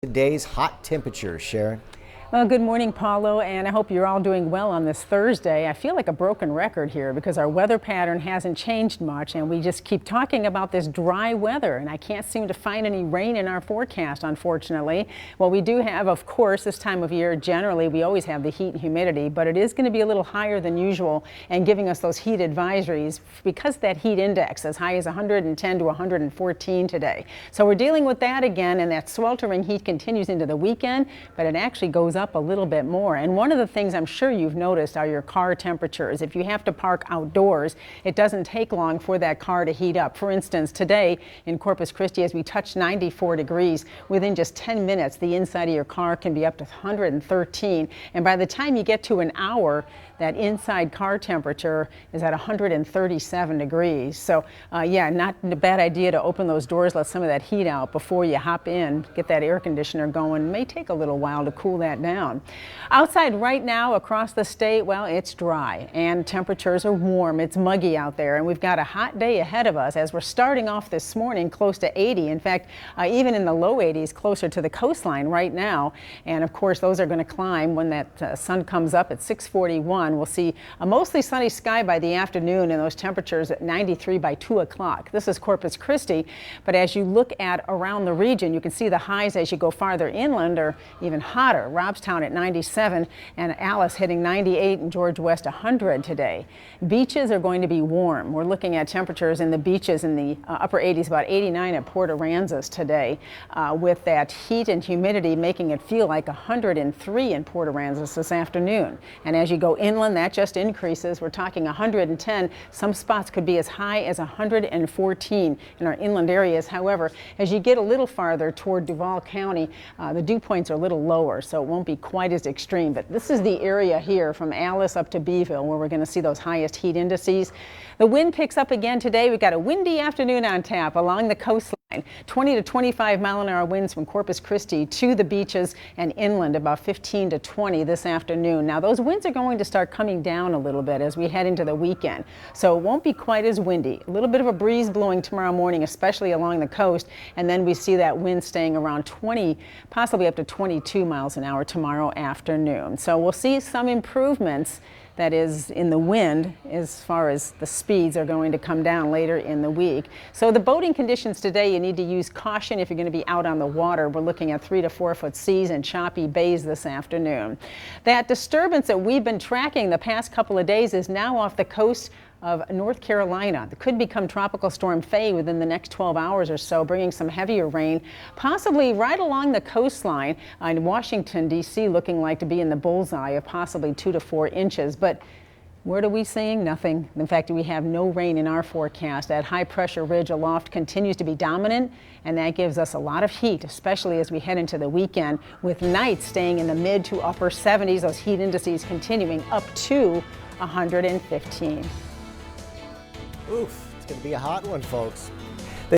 Today's hot temperatures, Sharon. Well, good morning, Paulo, and I hope you're all doing well on this Thursday. I feel like a broken record here because our weather pattern hasn't changed much, and we just keep talking about this dry weather, and I can't seem to find any rain in our forecast, unfortunately. Well, we do have, of course, this time of year, generally, we always have the heat and humidity, but it is going to be a little higher than usual and giving us those heat advisories because that heat index as high as 110 to 114 today. So we're dealing with that again, and that sweltering heat continues into the weekend, but it actually goes up a little bit more. And one of the things I'm sure you've noticed are your car temperatures. If you have to park outdoors, it doesn't take long for that car to heat up. For instance, today in Corpus Christi, as we touch 94 degrees, within just 10 minutes, the inside of your car can be up to 113. And by the time you get to an hour, that inside car temperature is at 137 degrees. So yeah, not a bad idea to open those doors, let some of that heat out before you hop in, get that air conditioner going. It may take a little while to cool that down. Outside right now across the state, well, it's dry and temperatures are warm. It's muggy out there, and we've got a hot day ahead of us as we're starting off this morning close to 80. In fact, even in the low 80s closer to the coastline right now. And of course, those are going to climb when that sun comes up at 6:41. We'll see a mostly sunny sky by the afternoon and those temperatures at 93 by 2 o'clock. This is Corpus Christi, but as you look at around the region, you can see the highs as you go farther inland are even hotter. Robstown at 97 and Alice hitting 98 and George West 100 today. Beaches are going to be warm. We're looking at temperatures in the beaches in the upper 80s, about 89 at Port Aransas today, with that heat and humidity making it feel like 103 in Port Aransas this afternoon. And as you go inland, that just increases. We're talking 110. Some spots could be as high as 114 in our inland areas. However, as you get a little farther toward Duval County, the dew points are a little lower, so it won't be quite as extreme. But this is the area here from Alice up to Beeville where we're going to see those highest heat indices. The wind picks up again today. We've got a windy afternoon on tap along the coastline. 20 to 25 mile-an-hour winds from Corpus Christi to the beaches and inland, about 15 to 20 this afternoon. Now, those winds are going to start coming down a little bit as we head into the weekend, so it won't be quite as windy. A little bit of a breeze blowing tomorrow morning, especially along the coast, and then we see that wind staying around 20, possibly up to 22 miles an hour tomorrow afternoon. So we'll see some improvements, that is in the wind, as far as the speeds are going to come down later in the week. So the boating conditions today, you need to use caution if you're going to be out on the water. We're looking at 3 to 4 foot seas and choppy bays this afternoon. That disturbance that we've been tracking the past couple of days is now off the coast of North Carolina. It could become Tropical Storm Faye within the next 12 hours or so, bringing some heavier rain, possibly right along the coastline in Washington, D.C., looking like to be in the bullseye of possibly 2 to 4 inches. But what are we seeing? Nothing. In fact, we have no rain in our forecast. That high pressure ridge aloft continues to be dominant, and that gives us a lot of heat, especially as we head into the weekend, with nights staying in the mid to upper 70s, those heat indices continuing up to 115. Oof, it's going to be a hot one, folks.